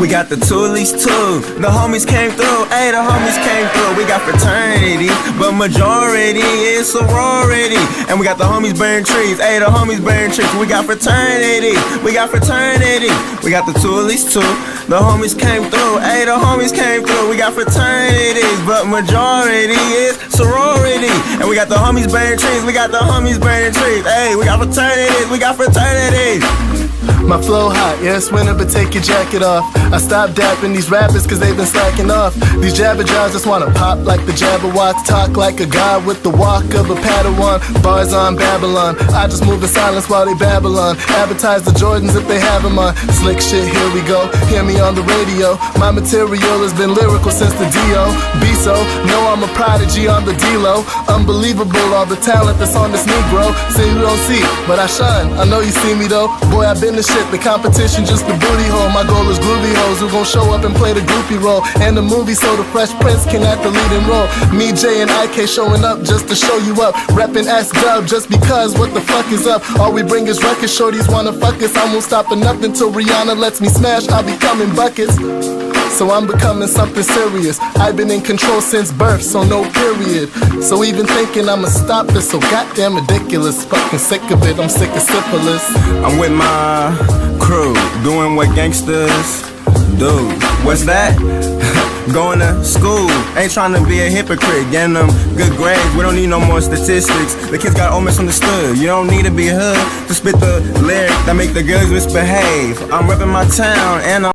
We got the two, at least two. The homies came through, ayy, the homies came through. We got fraternity, but majority is sorority. And we got the homies burning trees, ayy, the homies burning trees. We got fraternity, we got fraternity. We got the two, at least two. The homies came through, ayy, the homies came through. We got fraternities, but majority is sorority. And we got the homies burning trees, we got the homies burning trees. Ayy, we got fraternities, we got fraternities. My flow hot, yeah, it's winter, but take your jacket off. I stopped dapping these rappers cause they've been slacking off. These jabber jaws just wanna pop like the Jabberwocks, talk like a god with the walk of a Padawan. Bars on Babylon, I just move in silence while they Babylon. Advertise the Jordans if they have them on. Slick shit, here we go, hear me on the radio. My material has been lyrical since the D.O. B.So, know I'm a prodigy on the D-Lo. Unbelievable all the talent that's on this Negro. Say you don't see, but I shine, I know you see me though. Boy, I've been the shit, the competition just the booty hole. My goal is groovy hoes who gon' show up and play the groupie role. And the movie so the Fresh Prince can act the leading role. Me, Jay, and IK showing up just to show you up. Reppin' S-Dub just because what the fuck is up? All we bring is records, shorties wanna fuck us. I won't stop at nothing till Rihanna lets me smash. I'll be coming buckets. So I'm becoming something serious. I've been in control since birth, so no period. So even thinking I'ma stop this so goddamn ridiculous. Fucking sick of it, I'm sick of syphilis. I'm with my crew, doing what gangsters do. What's that? Going to school, ain't trying to be a hypocrite. Getting them good grades, we don't need no more statistics. The kids got all misunderstood. You don't need to be hood to spit the lyric that make the girls misbehave. I'm repping my town and I'm